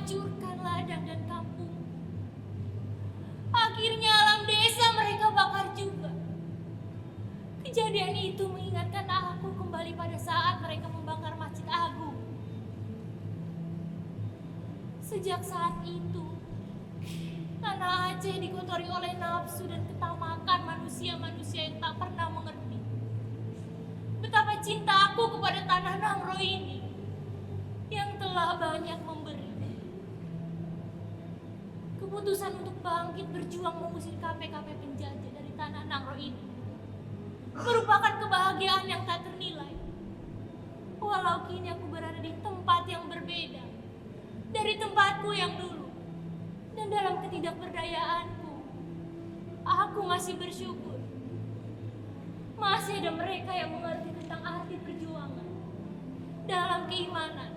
menghancurkan ladang dan kampung. Akhirnya alam desa mereka bakar juga. Kejadian itu mengingatkan aku kembali pada saat mereka membakar Masjid Agung. Sejak saat itu, tanah Aceh dikotori oleh nafsu dan ketamakan manusia-manusia yang tak pernah mengerti betapa cinta aku kepada tanah Nangro ini yang telah banyak memberi. Keputusan untuk bangkit berjuang mengusir KP-KP penjajah dari tanah Nangro ini merupakan kebahagiaan yang tak ternilai. Walau kini aku berada di tempat yang berbeda dari tempatku yang dulu, dan dalam ketidakberdayaanku, aku masih bersyukur. Masih ada mereka yang mengerti tentang arti perjuangan dalam keimanan.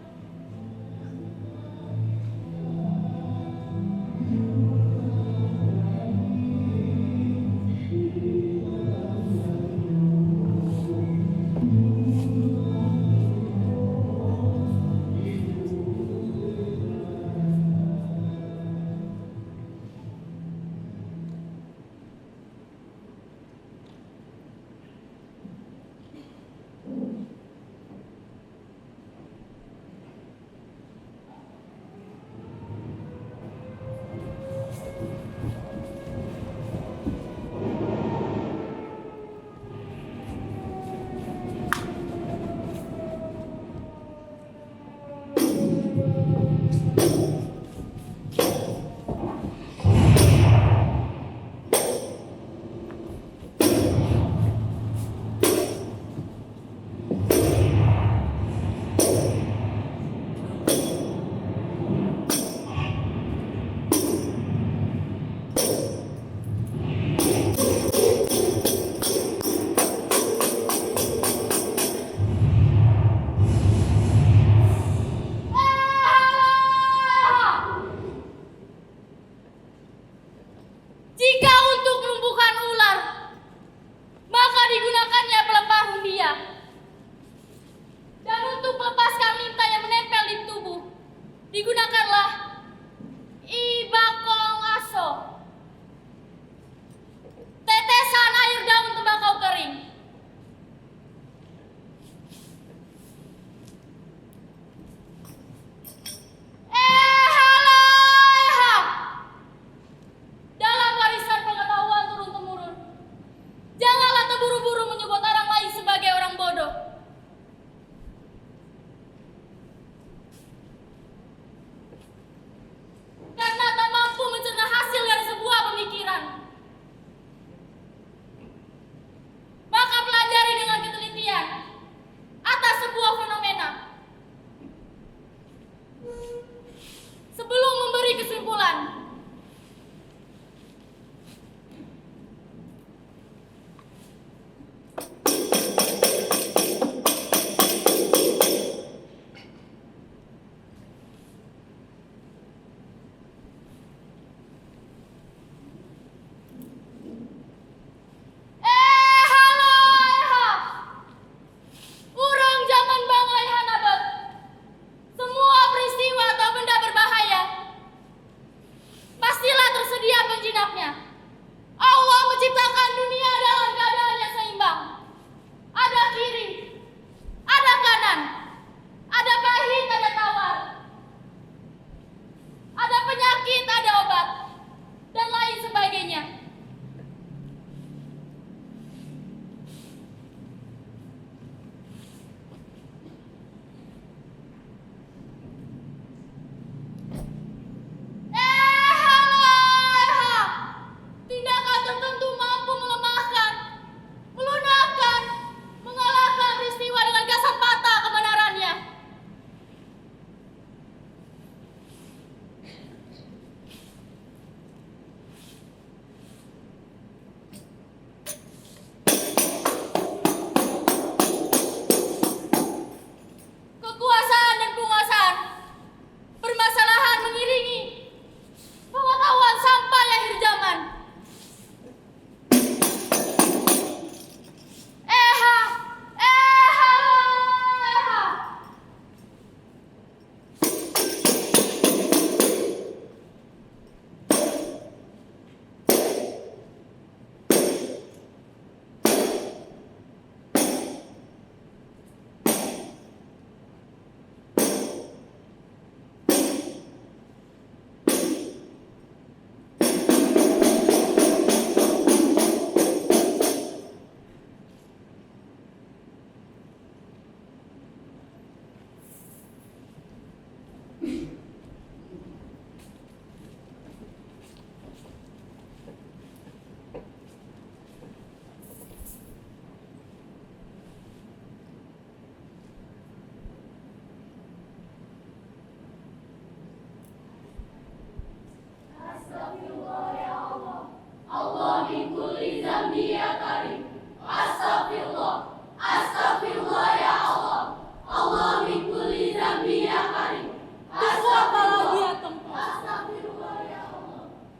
Tunggu apa lagi ya Tengku?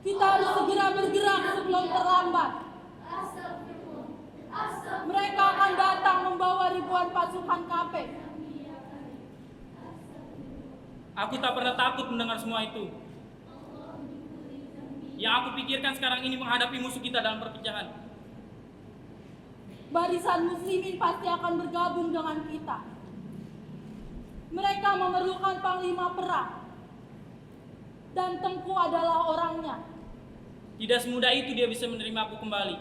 Kita harus segera bergerak sebelum terlambat. Mereka akan datang membawa ribuan pasukan KP. Aku tak pernah takut mendengar semua itu. Yang aku pikirkan sekarang ini menghadapi musuh kita dalam perpecahan. Barisan muslimin pasti akan bergabung dengan kita. Mereka memerlukan panglima perang. Dan Tengku adalah orangnya. Tidak semudah itu dia bisa menerima aku kembali.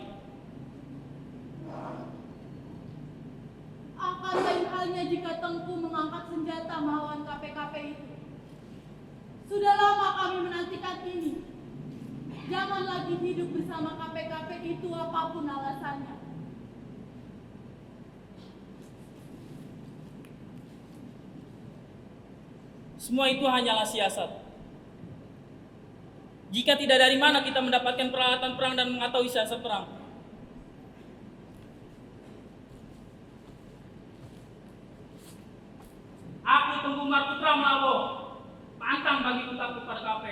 Akan lain halnya jika Tengku mengangkat senjata melawan KP-KP itu. Sudah lama kami menantikan ini. Jangan lagi hidup bersama KP-KP itu apapun alasannya. Semua itu hanyalah siasat. Jika tidak, dari mana kita mendapatkan peralatan perang dan mengetahui siasat perang? Aku Tengku Umar Putra Melawo, pantang bagi takut pada KP.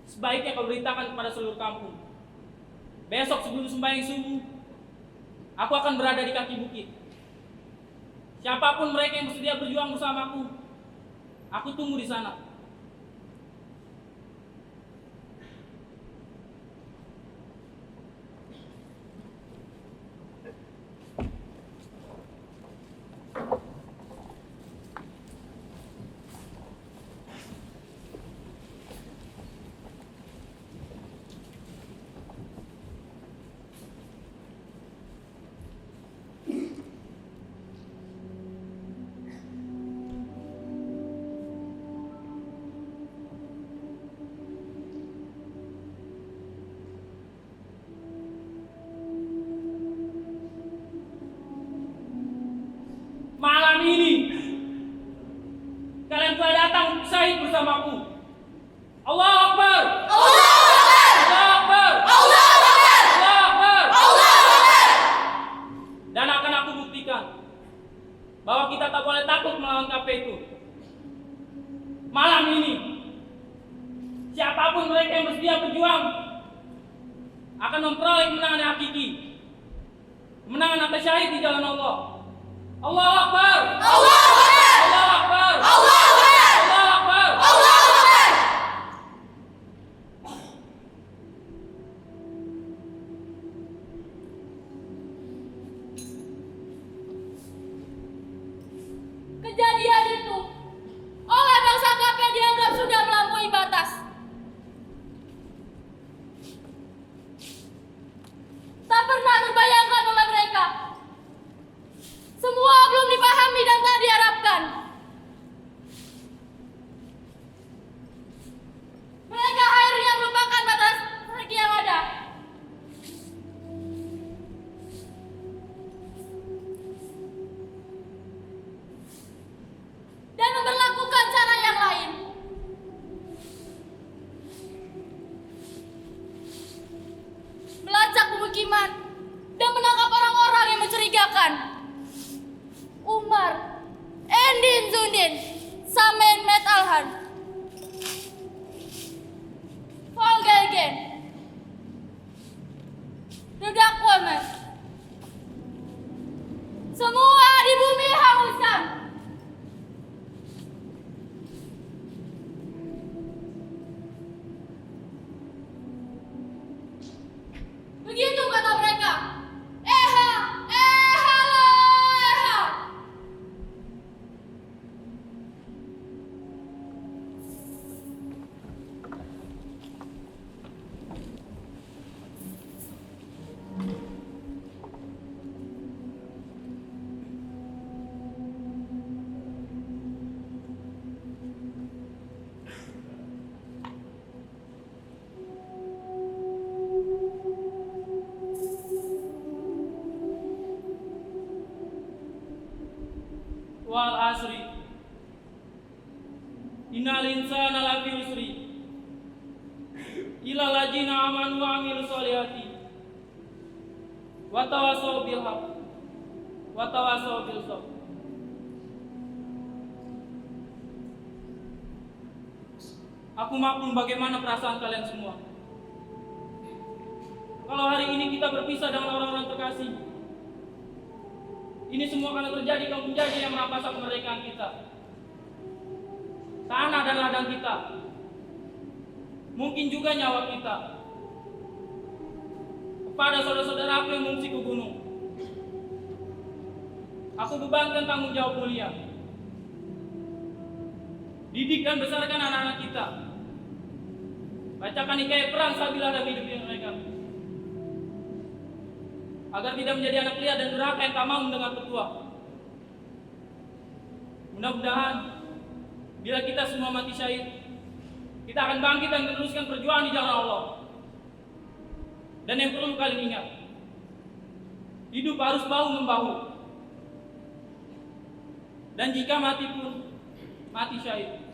Sebaiknya kau beritakan kepada seluruh kampung. Besok sebelum sembahyang subuh, aku akan berada di kaki bukit. Siapapun mereka yang bersedia berjuang bersamaku, aku tunggu di sana. Malam ini kalian telah datang syahid bersamaku. Allahu Akbar. Allahu Akbar. Allahu Akbar. Allahu Akbar. Dan akan aku buktikan bahwa kita tak boleh takut melawan KP itu. Malam ini siapapun mereka yang bersedia berjuang akan memperoleh kemenangan yang hakiki, kemenangan atas syahid di jalan Allah. Allahu Akbar. Allahu Akbar. Allahu Akbar. Allahu Akbar. Allahu Akbar. Allahu Akbar. Kejadian itu oleh bangsa KP dianggap sudah melampaui batas. Tak pernah terbayangkan oleh mereka. Semua belum dipahami dan tak diharapkan. Mereka akhirnya melupakan batas strategi yang ada. Dan memperlakukan cara yang lain. Melacak pemukiman dan menangkap orang-orang yang mencurigakan. Umar, Endin Zundin, Samen Met Alhan, Volgelgen, Rudak Women. Semua di bumi hanguskan. Begitu kata mereka. Eha, eha lo, eha. Wal asri innal insana lafi usri Illal ladzina amanu wa amilus solihati wa tawassaw bil haqq wa tawassaw bil sabr. Aku maklum bagaimana perasaan kalian semua. Kalau hari ini kita berpisah dengan orang-orang terkasih, ini semua karena terjadi kaum penjajah yang merampas kemerdekaan kita, tanah dan ladang kita, mungkin juga nyawa kita. Kepada saudara-saudara aku yang mengungsi ke gunung, aku bebankan tanggung jawab mulia. Didik dan besarkan anak-anak kita. Bacakan hikayat perang Sabilah dan hidup mereka, agar tidak menjadi anak liar dan durhaka yang tak mau mendengar petua. Mudah-mudahan bila kita semua mati syahid, kita akan bangkit dan meneruskan perjuangan di jalan Allah. Dan yang perlu kalian ingat, hidup harus bahu-membahu. Dan jika mati pun, mati syahid.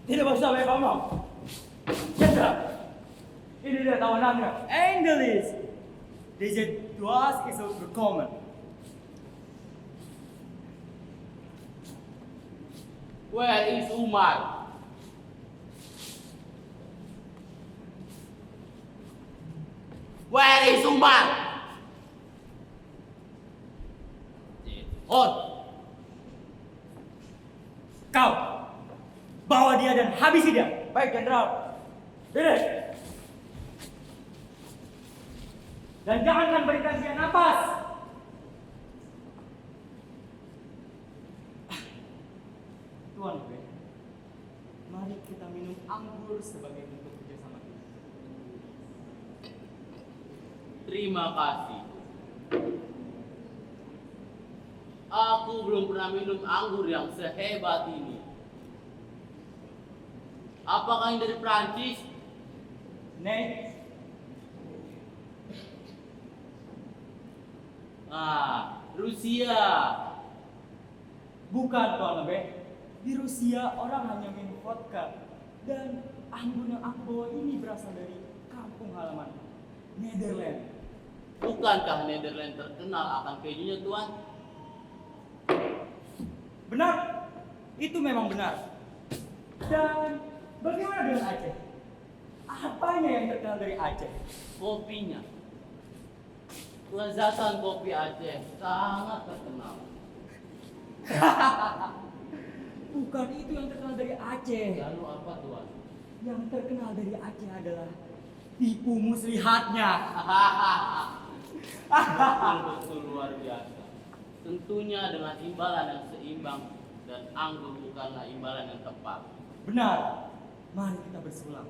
Tidak usah banyak ngomong. Jenderal, ini dia tawanannya. Engelis. Deze dwaas is overkomen. Where is Umar? Where is Umar? Hot. Kau bawa dia dan habisi dia. Baik, Jenderal. Dede. Dan jangan berikan dia napas. Tuan B, mari kita minum anggur sebagai bentuk kerjasama kita. Terima kasih. Aku belum pernah minum anggur yang sehebat ini. Apakah ini dari Prancis? Nek, Rusia. bukan Tuan B. Di Rusia orang hanya minum vodka. Dan anggur yang aku bawa ini berasal dari kampung halaman Nederland. Bukankah Nederland terkenal akan kejunya, Tuan? Benar, itu memang benar. Dan bagaimana dengan Aceh? Apanya yang terkenal dari Aceh? Kopinya. Kelezatan kopi Aceh sangat terkenal. Bukan itu yang terkenal dari Aceh. Lalu apa, Tuan? Yang terkenal dari Aceh adalah tipu muslihatnya. Betul-betul luar biasa. Tentunya dengan imbalan yang seimbang dan anggur bukanlah imbalan yang tepat. Benar. Mari kita bersulang.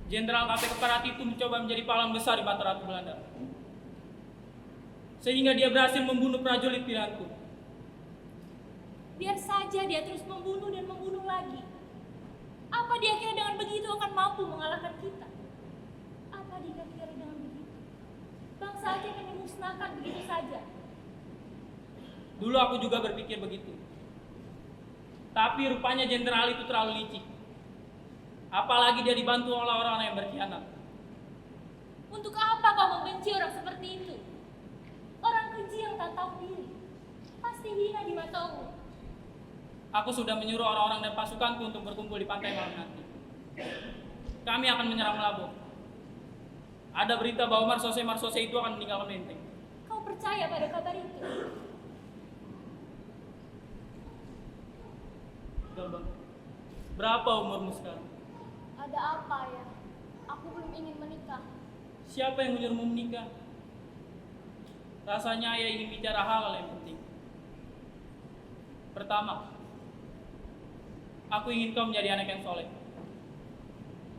Jenderal KP Keparati itu mencoba menjadi pahlawan besar di mata Ratu Belanda. sehingga dia berhasil membunuh prajurit pilihanku. Biar saja dia terus membunuh dan membunuh lagi. Apa dia kira dengan begitu akan mampu mengalahkan kita? Apa dia kira dengan begitu bangsa Aceh akan dimusnahkan begitu saja? Dulu aku juga berpikir begitu. Tapi rupanya jenderal itu terlalu licik. Apalagi dia dibantu oleh orang-orang yang berkhianat. Untuk apa kau membenci orang seperti itu? Orang keji yang tak tahu diri pasti hina di mata Allah. Aku sudah menyuruh orang-orang dan pasukanku untuk berkumpul di pantai malam nanti. Kami akan menyerang Melabo. Ada berita bahwa Marsose itu akan meninggalkan Menteng. Kau percaya pada kabar itu? Gabang, berapa umurmu sekarang? Ada apa ya? Aku belum ingin menikah. Siapa yang menyuruhmu menikah? Rasanya ayah ingin bicara hal yang penting. Pertama, aku ingin kau menjadi anak yang soleh.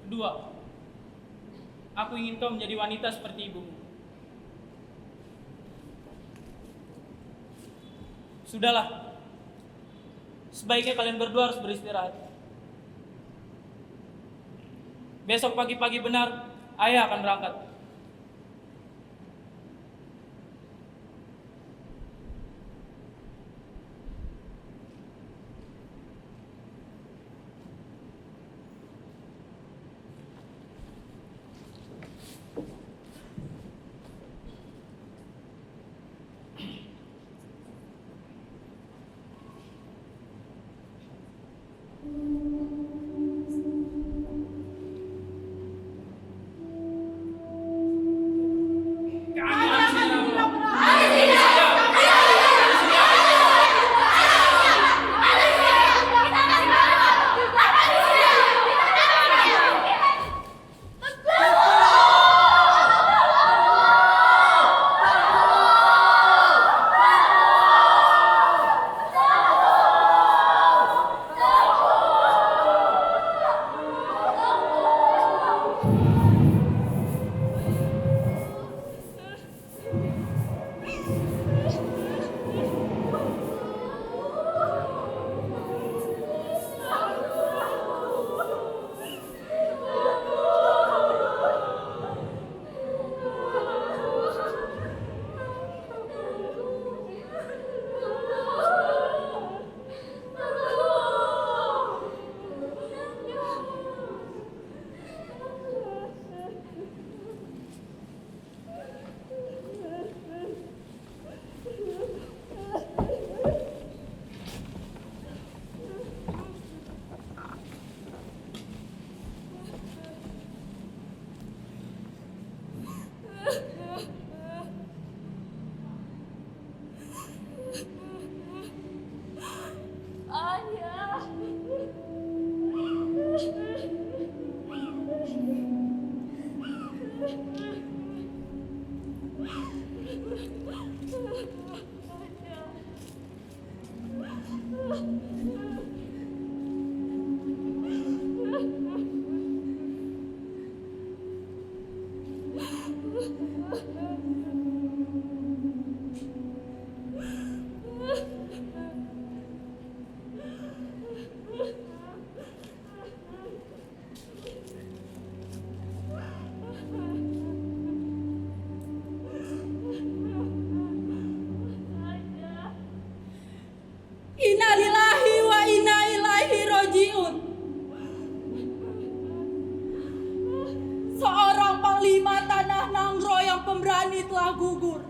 Kedua, aku ingin kau menjadi wanita seperti ibumu. Sudahlah, sebaiknya kalian berdua harus beristirahat. Besok pagi-pagi benar, ayah akan berangkat. Innalillahi wa inna ilaihi rajiun. Seorang panglima tanah Nangro yang pemberani telah gugur.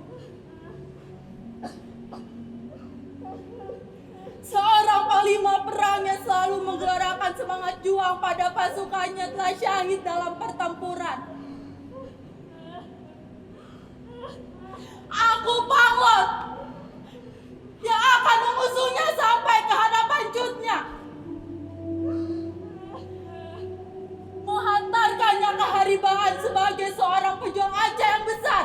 Seorang panglima perang yang selalu menggelorakan semangat juang pada pasukannya telah syahid dalam pertempuran. Aku Panglot yang akan mengusungnya sampai ke hadapan cutnya, menghantarkannya ke haribaan sebagai seorang pejuang Aceh yang besar.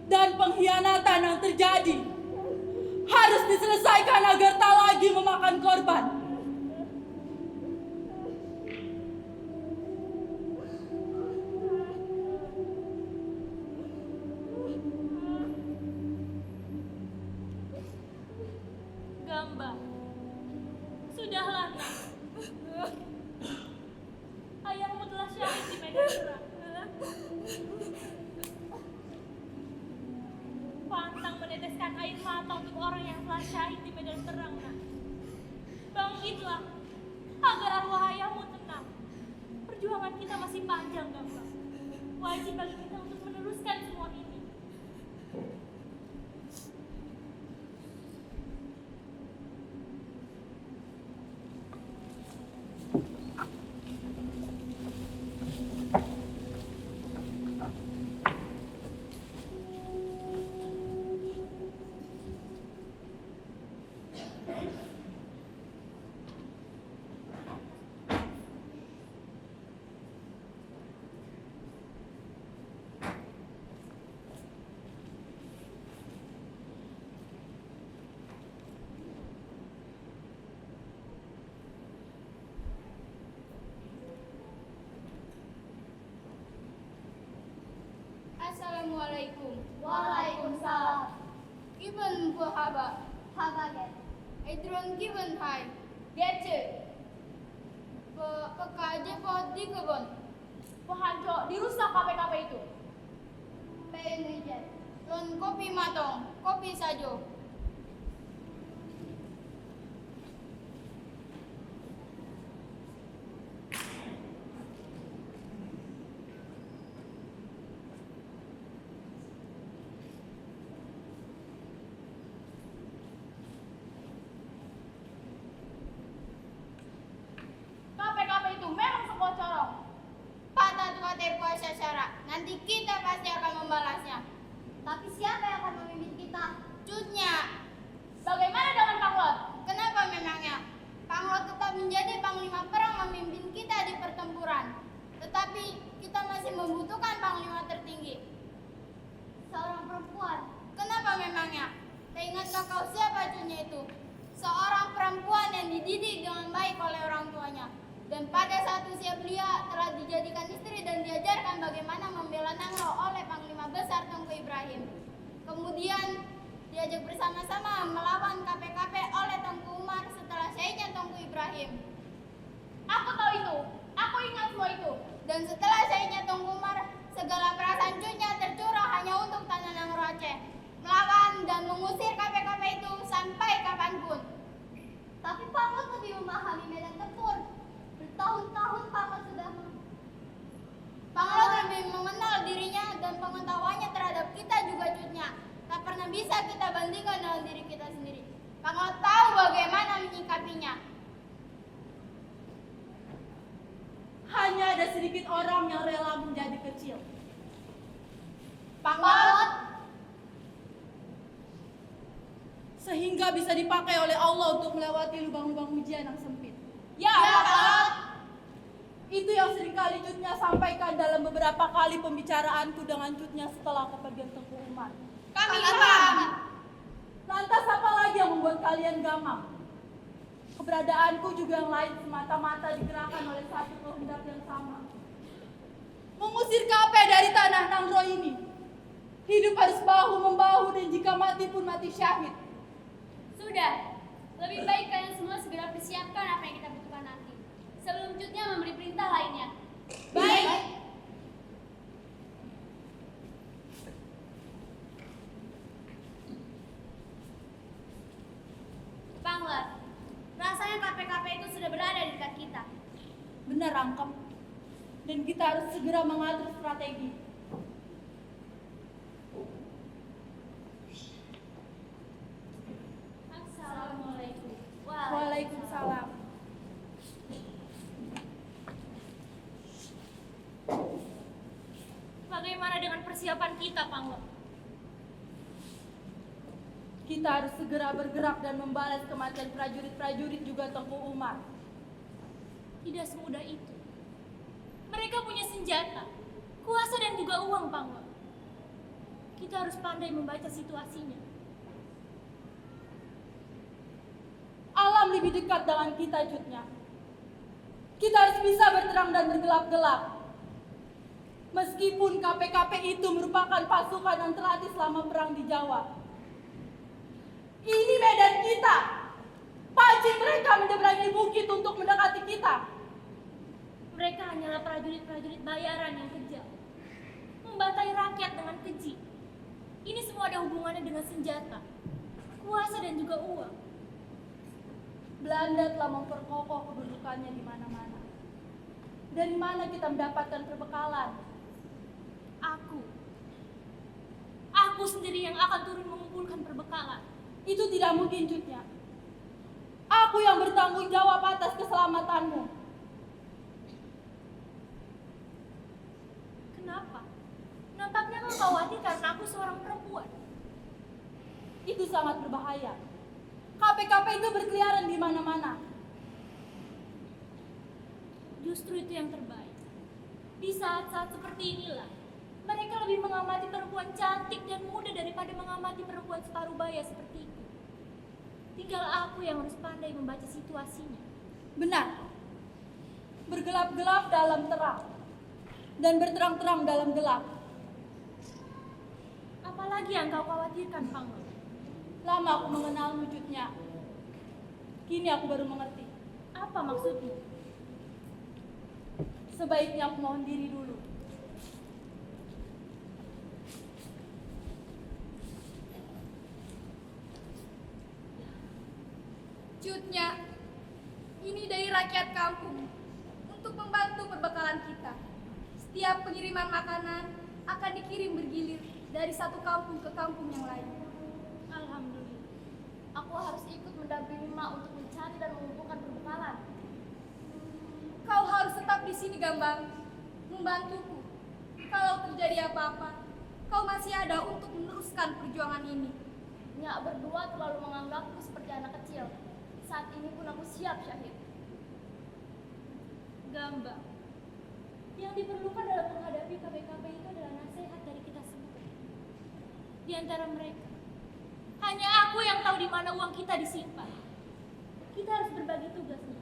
Dan pengkhianatan yang terjadi harus diselesaikan agar tak lagi memakan korban. syahid di medan perang, nak. Bangkitlah, agar arwah ayahmu tenang. Perjuangan kita masih panjang, Gambang. Wajib bagi kita untuk meneruskan semua ini. Assalamualaikum. Waalaikumsalam. Given bu haba. Hagaget. Edron given hai. Gece. Pekaje pohon di kebun. Pohanco dirusak KPKP itu. Manager. Lon kopi matong. Kopi sajo. KPKP itu memang sebuah corong. Patah tuate puasa syarak. Nanti kita pasti akan membalasnya. Tapi siapa yang akan memimpin kita? Cutnya. Bagaimana dengan Panglot? Kenapa memangnya? Panglot tetap menjadi panglima perang memimpin kita di pertempuran. Tetapi kita masih membutuhkan panglima tertinggi. Seorang perempuan. Kenapa memangnya? Tak ingatkah kau siapa Cutnya itu? Seorang perempuan yang dididik dengan baik oleh orang tuanya. Dan pada saat usia belia telah dijadikan istri dan diajarkan bagaimana membela Nangro oleh Panglima Besar Tengku Ibrahim. Kemudian diajak bersama-sama melawan KPKP oleh Tengku Umar setelah syahidnya Tengku Ibrahim. Aku tahu itu. Aku ingat semua itu. Dan setelah syahidnya Tengku Umar, segala perasaan Cutnya tercurah hanya untuk tanah Nangro Aceh. Melawan dan mengusir KPKP itu sampai kapanpun. Tapi Panglot lebih memahami medan tempur. Bertahun-tahun Panglot sudah Panglot lebih mengenal dirinya dan pengetahuannya terhadap kita juga Cutnya. Tak pernah bisa kita bandingkan dengan diri kita sendiri. Panglot tahu bagaimana menyikapinya. hanya ada sedikit orang yang rela menjadi kecil. Panglot, Sehingga bisa dipakai oleh Allah untuk melewati lubang-lubang ujian yang sempit. ya Panglot. Itu yang seringkali Cutnya sampaikan dalam beberapa kali pembicaraanku dengan Cutnya setelah kepergian Tengku Umar. Kami paham. Lantas apa lagi yang membuat kalian gamang? Keberadaanku juga yang lain semata-mata digerakkan oleh satu kehendak yang sama. Mengusir KP dari tanah Nangro ini. Hidup harus bahu-membahu dan jika mati pun mati syahid. Sudah, lebih baik kalian semua segera persiapkan apa yang kita butuhkan nanti. Sebelum Cutnya memberi perintah lainnya. Baik. Panglot, rasanya KPKP itu sudah berada di dekat kita. Benar, Rangkem. Dan kita harus segera mengatur strategi. Assalamualaikum. Waalaikumsalam. Bagaimana dengan persiapan kita, Panglot? Kita harus segera bergerak dan membalas kematian prajurit-prajurit juga Tengku Umar. Tidak semudah itu. Mereka punya senjata, kuasa dan juga uang, Panglot. Kita harus pandai membaca situasinya. Alam lebih dekat dengan kita, Cutnya. Kita harus bisa berterang dan bergelap-gelap. Meskipun KPKP itu merupakan pasukan yang terlatih selama perang di Jawa. Ini medan kita. Pancing mereka menyeberangi bukit untuk mendekati kita. Mereka hanyalah prajurit-prajurit bayaran yang kejam, membantai rakyat dengan keji. Ini semua ada hubungannya dengan senjata. kuasa dan juga uang. Belanda telah memperkokoh kedudukannya di mana-mana. Dari mana kita mendapatkan perbekalan? Aku sendiri yang akan turun mengumpulkan perbekalan. Itu tidak mungkin, Cutnya. Aku yang bertanggung jawab atas keselamatanmu. Kenapa? Nampaknya kau khawatir karena aku seorang perempuan. Itu sangat berbahaya. KP-KP itu berkeliaran di mana-mana. Justru itu yang terbaik. Di saat-saat seperti inilah, mereka lebih mengamati perempuan cantik dan muda daripada mengamati perempuan separuh baya sepertiku. Tinggal aku yang harus pandai membaca situasinya. Benar. Bergelap-gelap dalam terang. Dan berterang-terang dalam gelap. Apalagi yang kau khawatirkan, Panglo? Lama aku mengenalmu, Cutnya. Kini aku baru mengerti. Apa maksudmu? Sebaiknya aku mohon diri dulu. Cutnya, ini dari rakyat kampung untuk membantu perbekalan kita. Setiap pengiriman makanan akan dikirim bergilir dari satu kampung ke kampung yang lain. Alhamdulillah. Aku harus ikut mendampingi Mak untuk mencari dan mengumpulkan perbekalan. Kau harus tetap di sini, Gambang, membantuku. Kalau terjadi apa-apa, kau masih ada untuk meneruskan perjuangan ini. Nyak berdua terlalu menganggapku seperti anak kecil. Saat ini pun aku siap syahid. Gambang, yang diperlukan dalam menghadapi KPKP itu adalah nasihat dari kita semua. Di antara mereka, hanya aku yang tahu di mana uang kita disimpan. Kita harus berbagi tugasnya.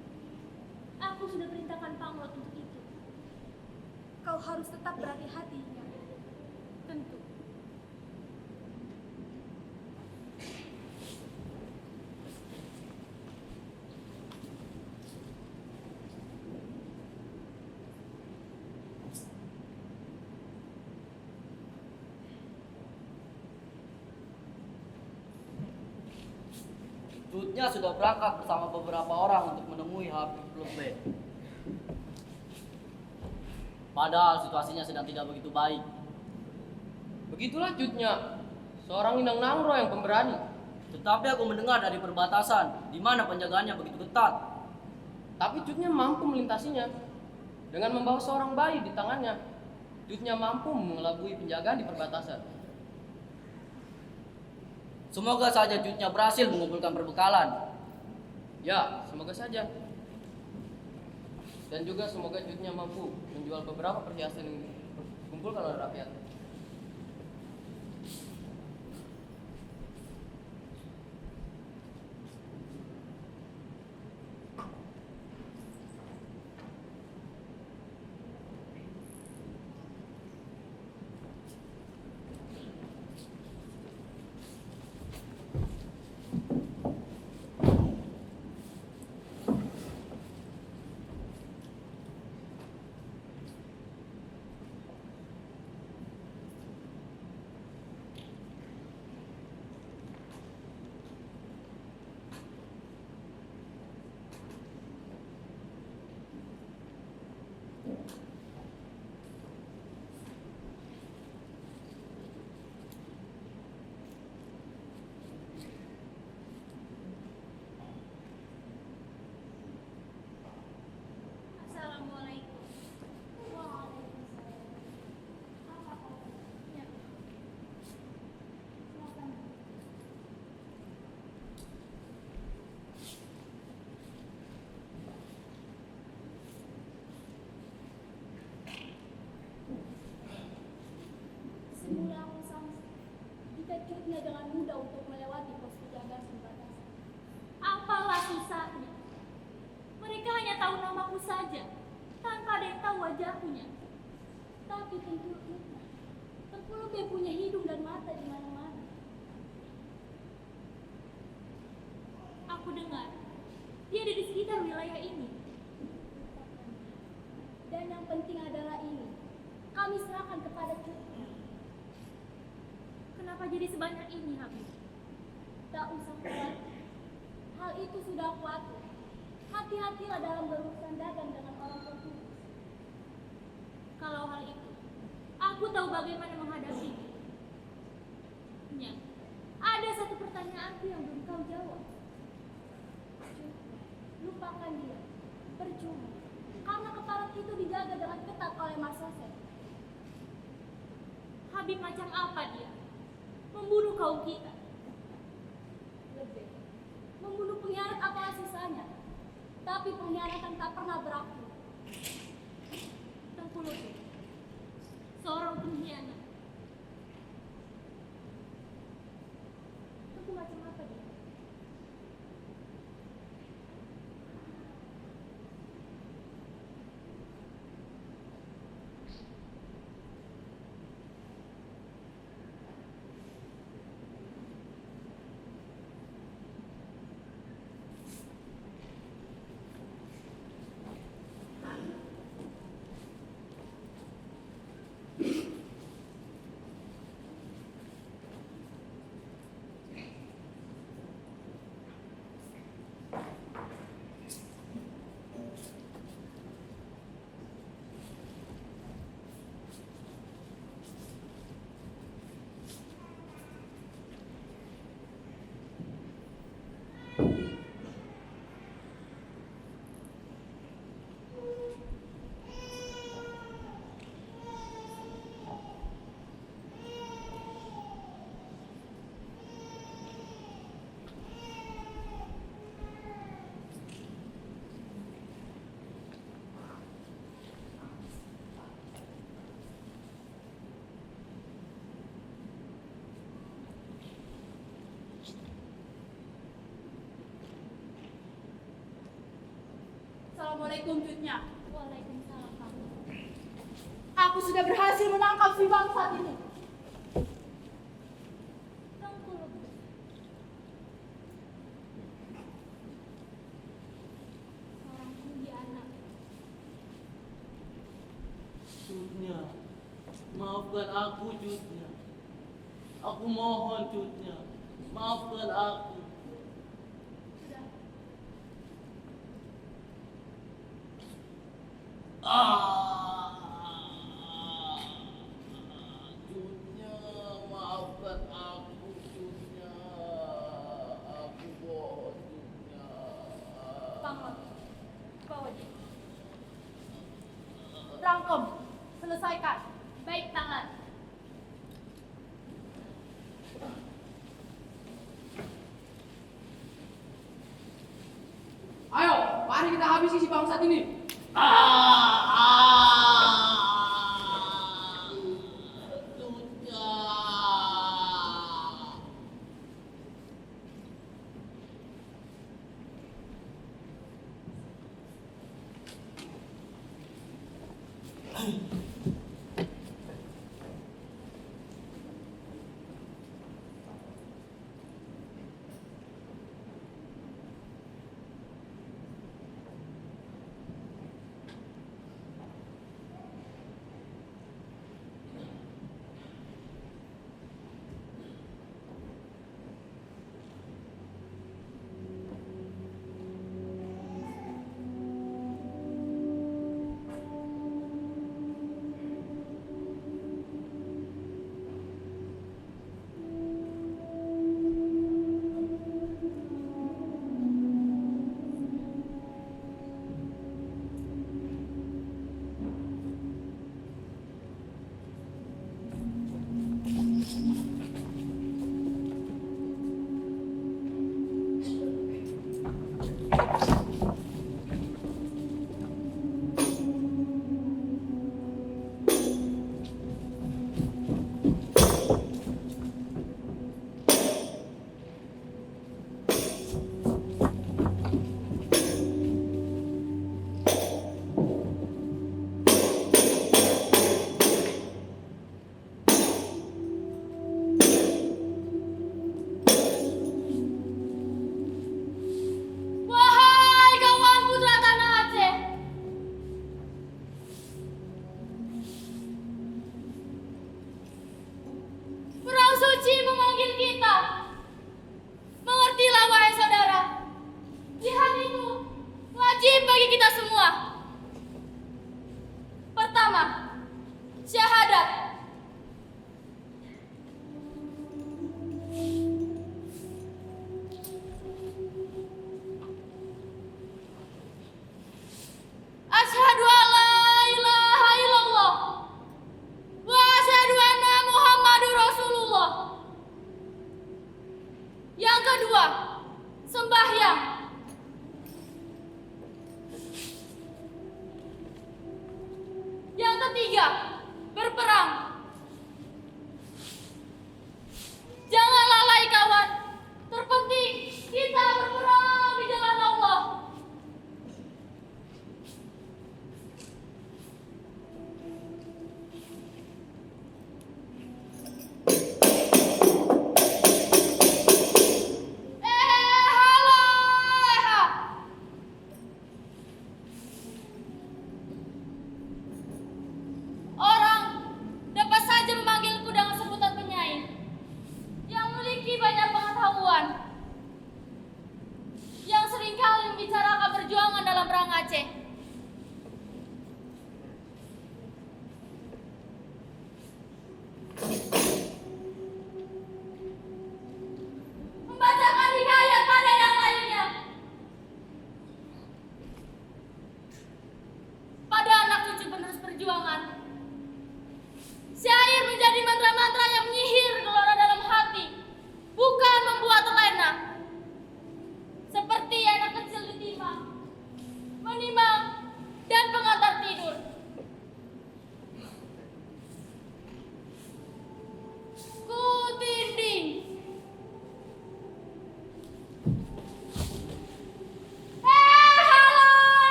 Aku sudah perintahkan Panglot untuk itu. Kau harus tetap berhati-hati, Nyak. Tentu. Cutnya sudah berangkat bersama beberapa orang untuk menemui Habib Lutfi. Padahal situasinya sedang tidak begitu baik. Begitulah Cutnya, seorang Inang Nangro yang pemberani. Tetapi aku mendengar dari perbatasan, di mana penjagaannya begitu ketat. Tapi Cutnya mampu melintasinya. Dengan membawa seorang bayi di tangannya, Cutnya mampu mengelabui penjagaan di perbatasan. Semoga saja Cutnya berhasil mengumpulkan perbekalan. Ya, semoga saja. Dan juga semoga Cutnya mampu menjual beberapa perhiasan yang dikumpulkan oleh rakyat. Assalamualaikum. Ya. Semula aku sangsi, jika Cutnya dengan mudah untuk melewati pos penjagaan perbatasan. Apalah susahnya? Mereka hanya tahu namaku saja, tanpa ada yang tahu wajahnya. Tapi tentu dia punya hidung dan mata di mana-mana. Aku dengar, dia ada di sekitar wilayah ini. Dan yang penting adalah ini, kami serahkan kepada Cutnya. Kenapa jadi sebanyak ini, Habib? Tak usah khawatir. Hal itu sudah aku atur. Hati-hatilah dalam berurusan dagang dengan orang Portugis. Kalau hal itu, aku tahu bagaimana menghadapinya. Nya, ada satu pertanyaanku yang belum kau jawab. Lupakan dia. Percuma. Karena kepala itu dijaga dengan ketat oleh Mas Joseph. Habib macam apa dia? Membunuh kaum kita. Lebih. Membunuh pengkhianat apalah sisanya. Tapi pengkhianatan tak pernah berakhir. Tengku Lutfi, seorang pengkhianat. Tengku macam apa dia? Assalamualaikum Cutnya. Waalaikumsalam, Pak. Aku sudah berhasil menangkap si bangsat ini. Tengku Lutfi. Seorang pengkhianat. Cutnya, maafkan aku Cutnya. Aku mohon Cutnya, maafkan aku. Sudah. Cutnya, maafkan aku Cutnya. Aku mohon Cutnya. Tangan. Bawa dia. Rangkem. Selesaikan. Baik, tangan. Ayo, mari kita habisi si bangsat ini. Cutnya.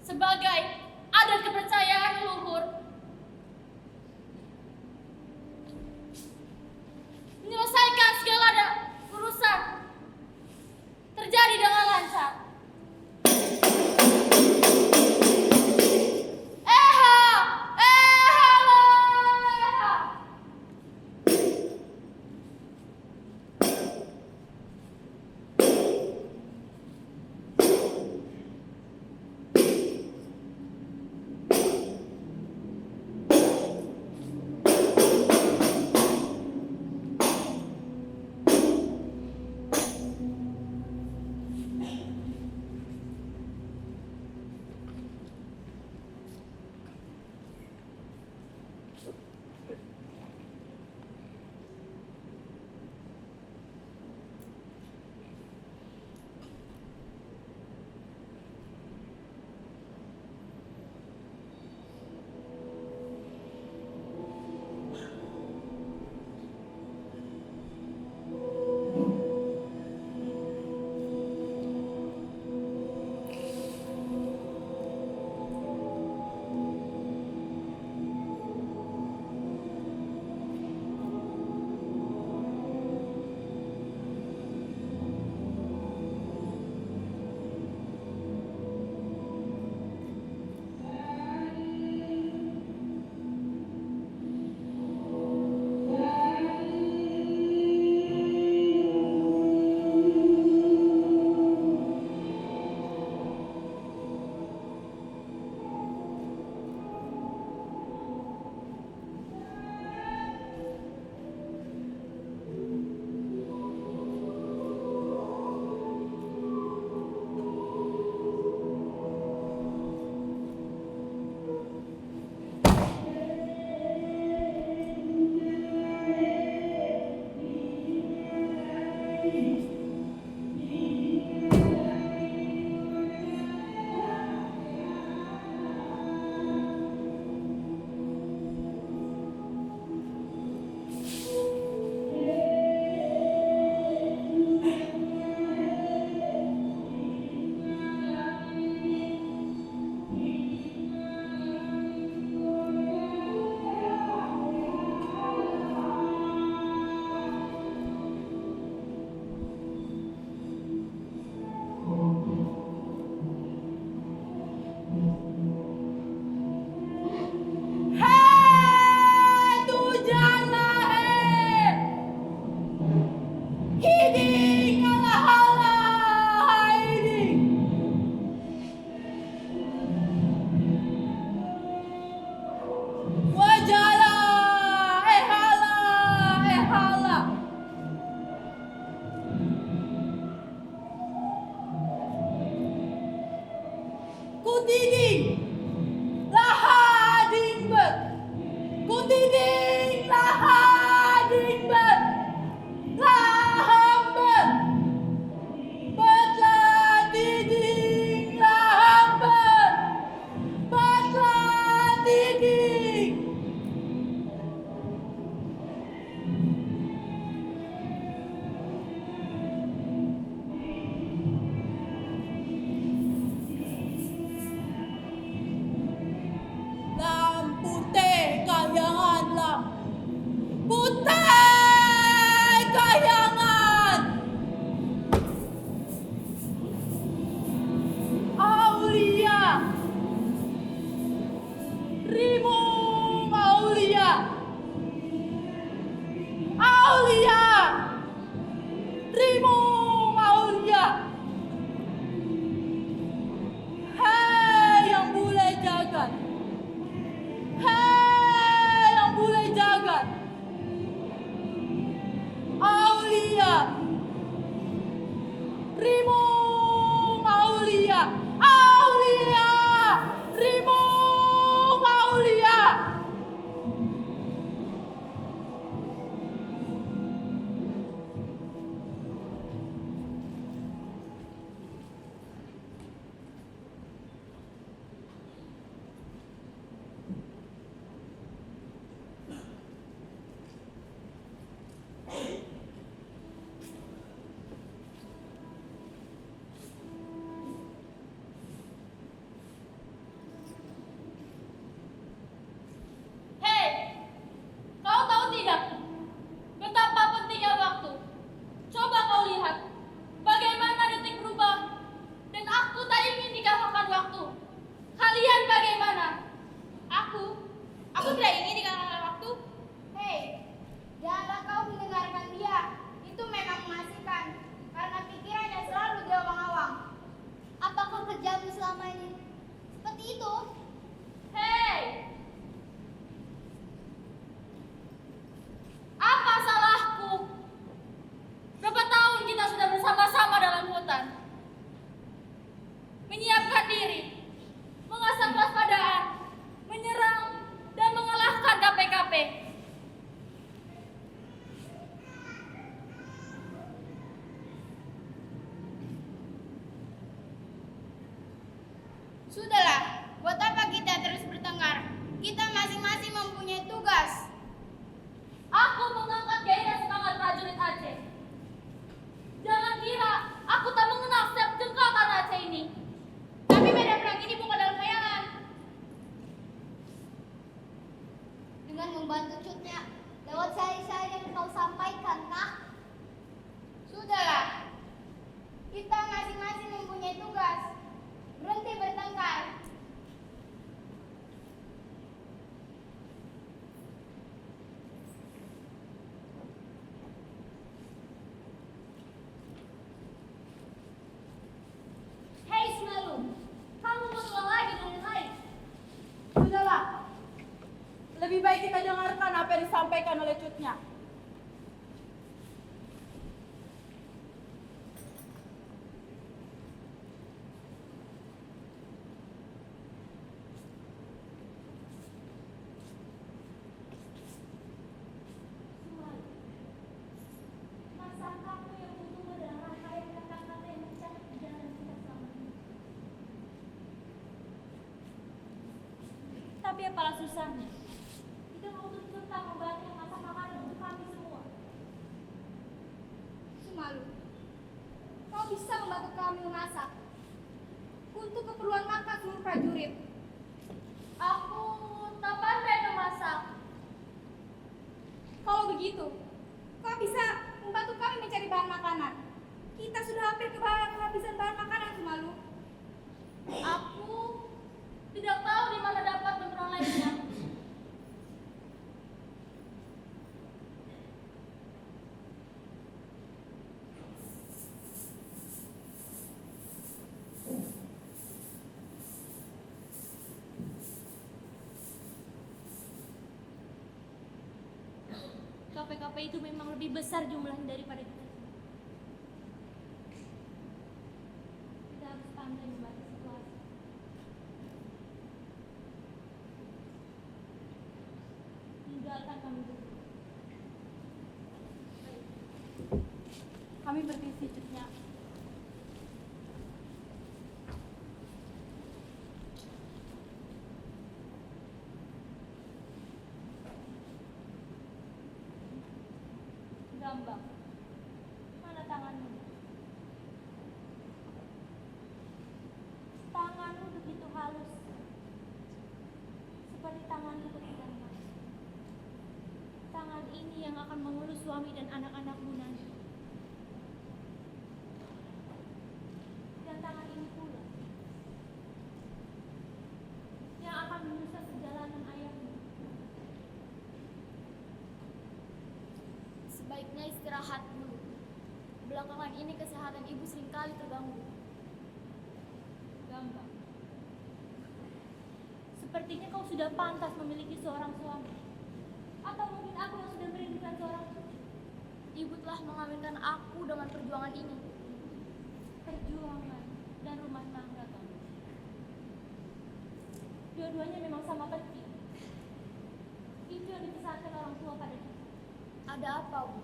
sebagai adat kepercayaan leluhur, menyelesaikan segala urusan terjadi dengan lancar. padamu selama ini. Seperti itu. Hei! Apa salahku? Berapa tahun kita sudah bersama-sama dalam hutan? Menyiapkan diri, mengasah kewaspadaan, menyerang, dan mengalahkan KPKP. Sudahlah, buat apa kita terus bertengkar? Kita masing-masing mempunyai tugas. Aku mengangkat gairah semangat prajurit Aceh. Jangan kira aku tak mengenal setiap jengkal Aceh ini. Tapi medan perang ini bukan dalam khayalan. Dengan membantu cutnya lewat syair-syair yang kau sampaikan, kah? Sudahlah, kita masing-masing mempunyai tugas. Berhenti bertengkar. Hei Sunalu, kamu mengulang lagi dengan lain. Sudahlah. Lebih baik kita dengarkan apa yang disampaikan oleh cutnya. Sunalu, masa kamu yang butuh dalam rangkaian kata-kata yang mencatat perjalanan kita selama ini. Tapi apalah susahnya? Kita mau serta membantu memasak makanan untuk kami semua. Sumalu, kau bisa membantu kami memasak untuk keperluan makan seluruh prajurit. Aku tak pandai memasak. Kalau begitu, kau bisa membantu kami mencari bahan makanan. Kita sudah hampir kehabisan bahan makanan, Sumalu. Aku tidak tahu di mana dapat memperolehnya. KPKP itu memang lebih besar jumlahnya daripada kita. Kita harus pandai membaca situasi. Tinggalkan kami dulu. Kami permisi cutnya. Gambang, mana tanganmu? Tanganmu begitu halus, seperti tanganku ketika emas. Tangan ini yang akan mengurus suami dan anak-anakmu nanti. Dan tangan ini pula yang akan menyusun perjalanan ayahmu. Sebaiknya istirahat dulu. Belakangan ini kesehatan ibu seringkali terganggu. Gambang, sepertinya kau sudah pantas memiliki seorang suami. Atau mungkin aku yang sudah merindukan seorang cucu. Ibu telah mengawinkan aku dengan perjuangan ini. Perjuangan dan rumah tangga, Tom. Dua-duanya memang sama penting. Itu yang dipesankan orang tua pada kita. Ada apa, Bu?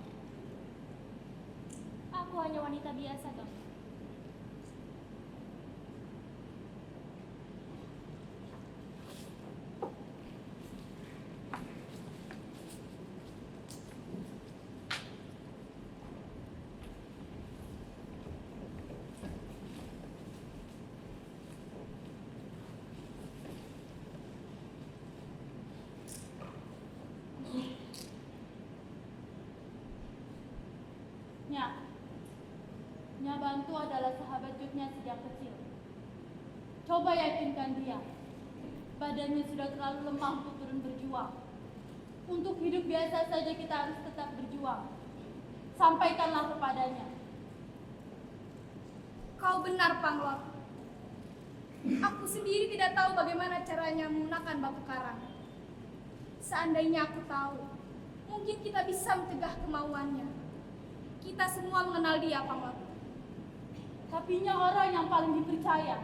Aku hanya wanita biasa, Tom. Nya Bantu adalah sahabat cutnya sejak kecil. Coba yakinkan dia. Badannya sudah terlalu lemah untuk turun berjuang. Untuk hidup biasa saja kita harus tetap berjuang. Sampaikanlah kepadanya. Kau benar, Pangloh. Aku sendiri tidak tahu bagaimana caranya menggunakan batu karang. Seandainya aku tahu, mungkin kita bisa mencegah kemauannya. Kita semua mengenal dia, Paman. Tapinya orang yang paling dipercaya.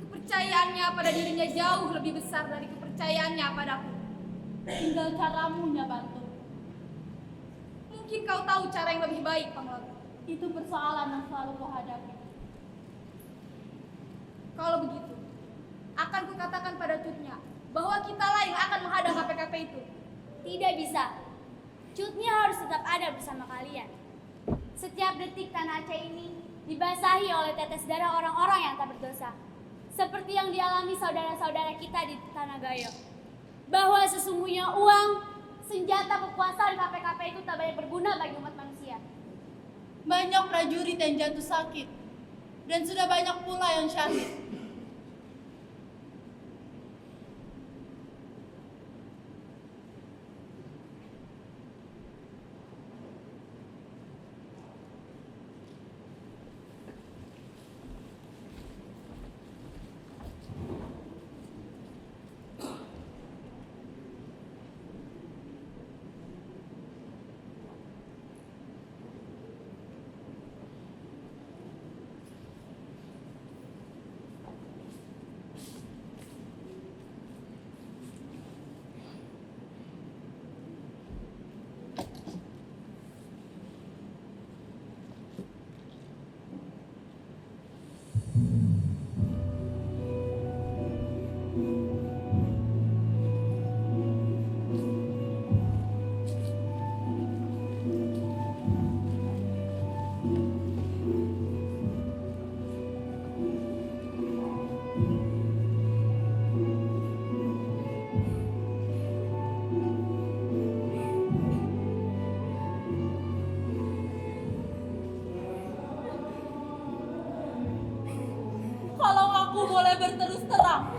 Kepercayaannya pada dirinya jauh lebih besar dari kepercayaannya padaku. Tinggal caramu nya bantu. Mungkin kau tahu cara yang lebih baik, Paman. Itu persoalan yang selalu kau hadapi. Kalau begitu, akan kukatakan pada Cutnya bahwa kitalah yang akan menghadang KPKP itu. Tidak bisa. Cutnya harus tetap ada bersama kalian. Setiap detik tanah Aceh ini dibasahi oleh tetes darah orang-orang yang tak berdosa. Seperti yang dialami saudara-saudara kita di Tanah Gayo. Bahwa sesungguhnya uang, senjata kekuasaan KPKP itu tak banyak berguna bagi umat manusia. Banyak prajurit yang jatuh sakit. Dan sudah banyak pula yang syahid. Kalau aku boleh berterus terang,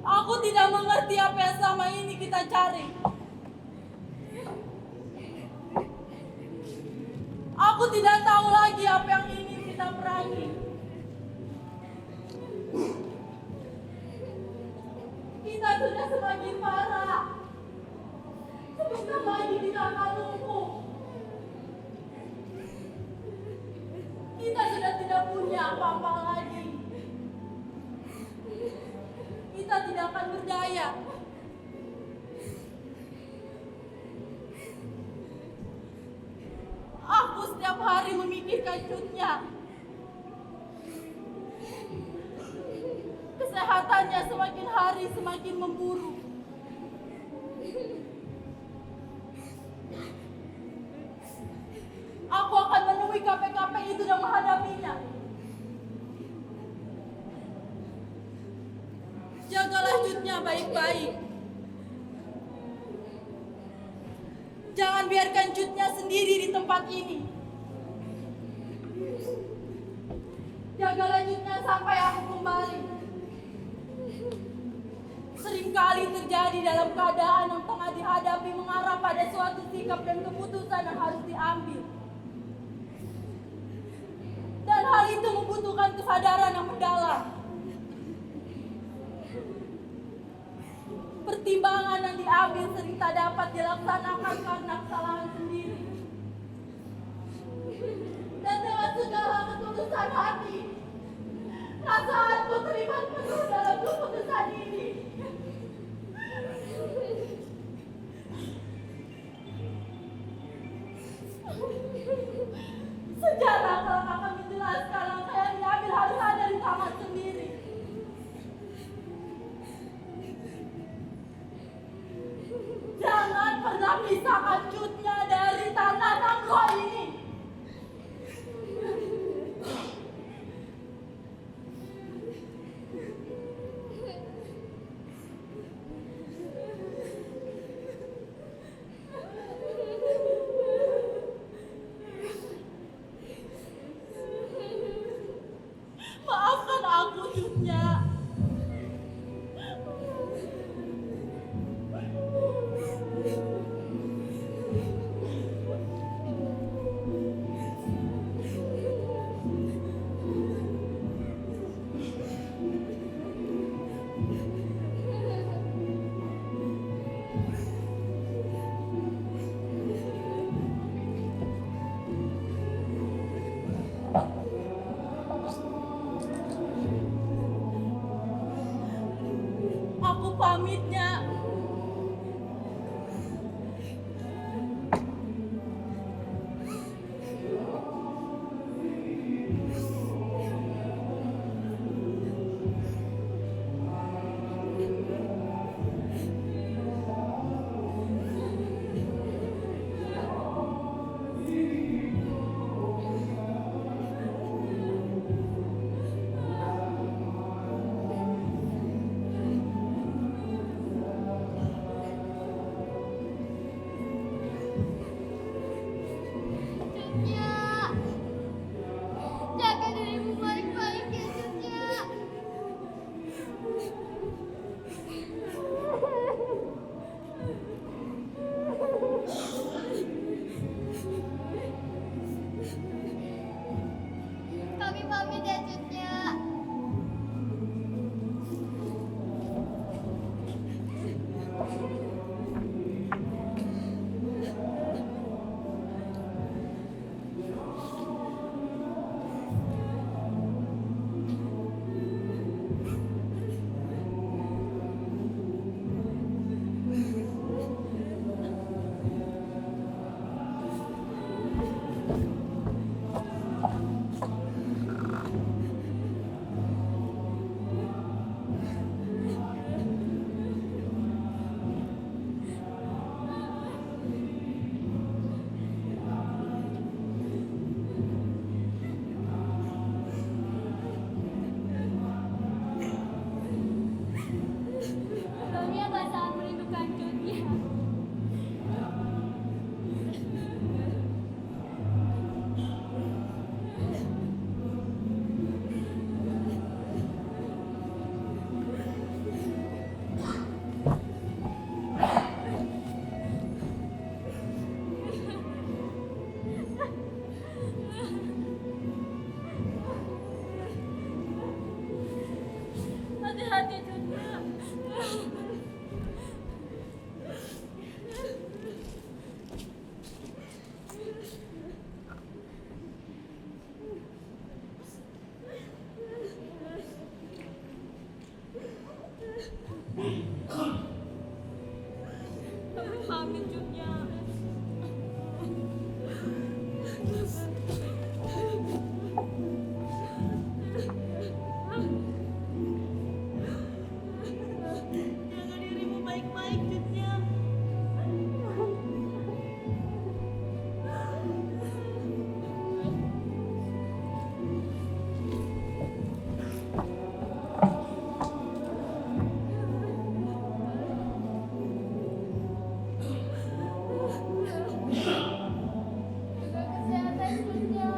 aku tidak mengerti apa yang selama ini kita cari. Aku tidak tahu lagi apa yang ingin kita perangi. Kita sudah semakin parah. Sebentar lagi kita akan lumpuh. Kita sudah tidak punya apa-apa lagi. Kita tidak akan berdaya. Aku setiap hari memikirkan Cutnya. Kesehatannya semakin hari semakin memburuk. Aku akan menemui KPKP itu dan menghadapinya. Jagalah Cutnya baik-baik. Jangan biarkan Cutnya sendiri di tempat ini. Jagalah Cutnya sampai aku kembali. Seringkali terjadi dalam keadaan yang tengah dihadapi mengarah pada suatu sikap dan keputusan yang harus diambil. Dan hal itu membutuhkan kesadaran yang mendalam. Pertimbangan yang diambil sering tak dapat dilaksanakan karena kesalahan sendiri. Dan dengan segala ketulusan hati, perasaanku terlibat penuh dalam keputusan ini. Sejarah kalau akan menjelaskan langkah yang diambil harus ada di tangan sendiri. Jangan pernah pisahkan Cutnya dari tanah Nangro ini. Maafkan aku, Cutnya. pamitnya. Cutnya, jaga dirimu baik-baik ya Cutnya. Kami pamit ya Cutnya. Kami akan sangat merindukan Cutnya. Hati-hati Cutnya. Kami pamit Cutnya. Jaga dirimu baik-baik Cutnya. Jaga kesehatan Cutnya.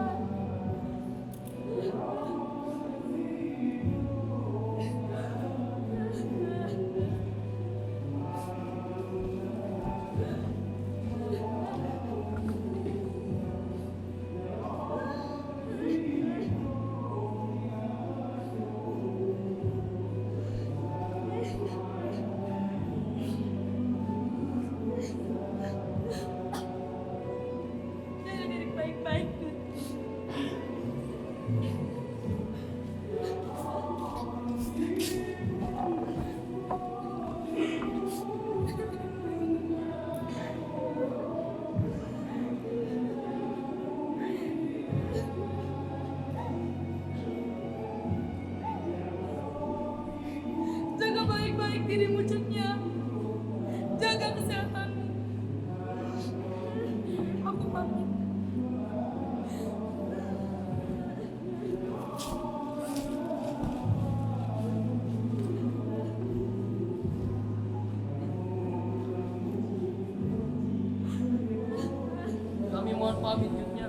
Jaga diri baik-baik Cutnya. Jaga baik-baik dirimu Cutnya. Jaga kesehatanmu. Aku pamit. Kami mohon pamit Cutnya.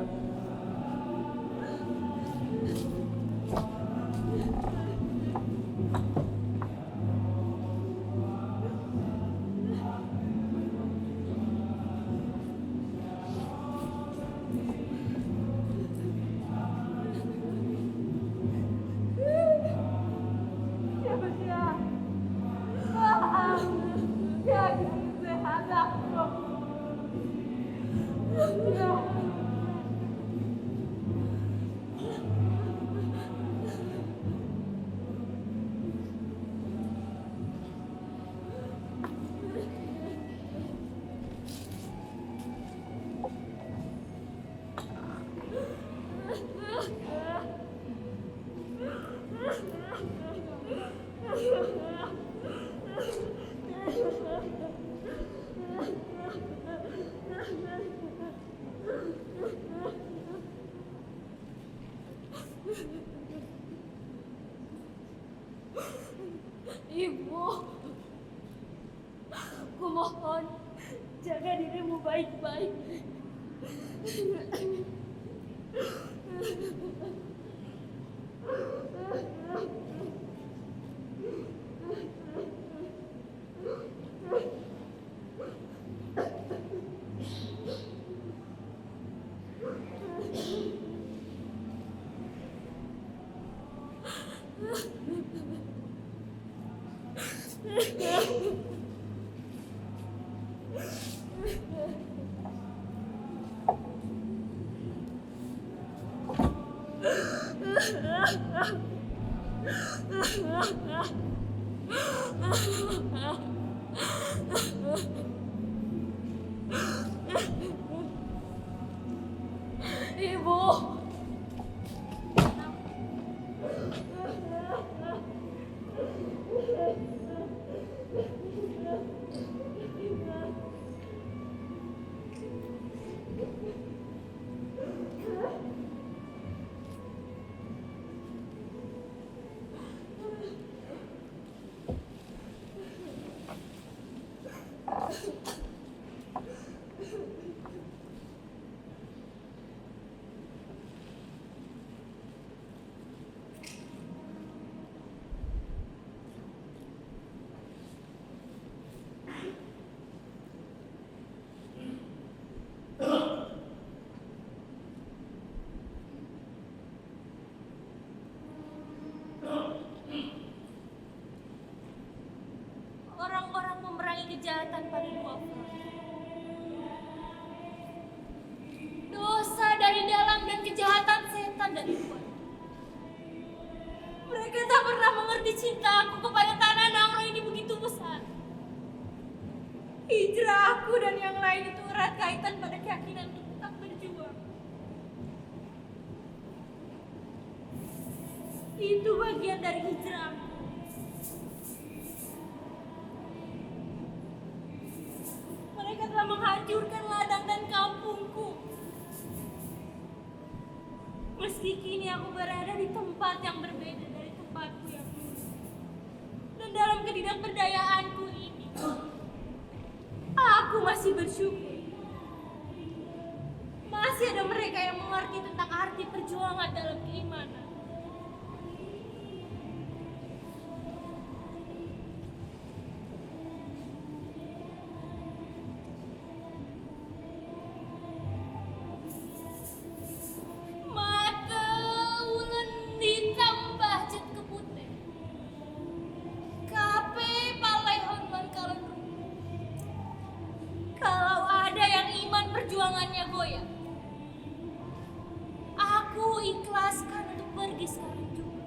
Ibu, kumohon jaga dirimu baik-baik. Ibu. Orang-orang memerangi kejahatan pada dua front. Dosa dari dalam dan kejahatan setan dari luar. Mereka tak pernah mengerti cinta aku kepada tanah Nangro ini begitu besar. Hijrah aku dan yang lain itu erat kaitan pada keyakinan untuk tetap berjuang. Itu bagian dari hijrah. Mereka telah menghancurkan ladang dan kampungku. Meski kini aku berada di tempat yang berbeda dari tempatku yang dulu. Dan dalam ketidakberdayaanku ini, aku masih bersyukur. Masih ada mereka yang mengerti tentang arti perjuangan dalam keimanan. Perjuangannya goyah. Aku ikhlaskan untuk pergi sekarang juga.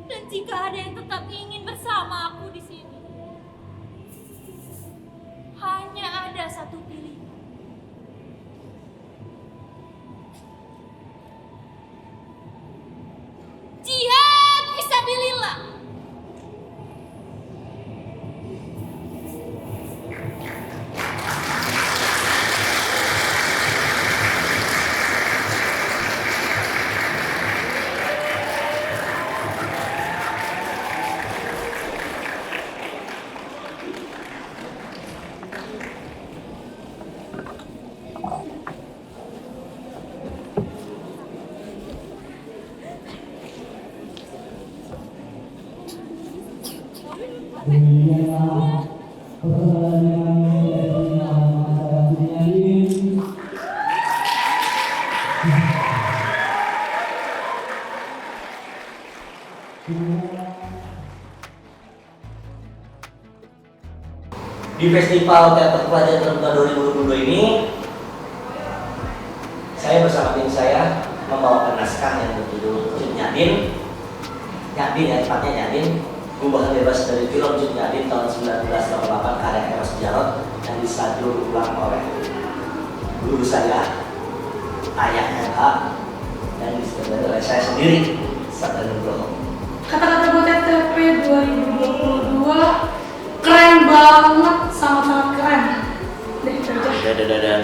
Dan jika ada yang tetap ingin bersama aku di sini, hanya ada satu pilihan. Jihad fisabilillah. Di Festival Teater Pelajar Terbuka 2022 ini, saya bersama tim saya membawakan naskah yang berjudul Cut Nyadin ya tepatnya Nyadin, Gubahan Bebas dari film Cut Nyadin tahun 1988 karya Eros Jarot yang disadur ulang oleh guru saya, ayahnya Pak, dan disebut oleh saya sendiri, Sabda Nugroho. Kata-kata buat TTP 2022 keren banget, sangat-sangat keren. Dadah,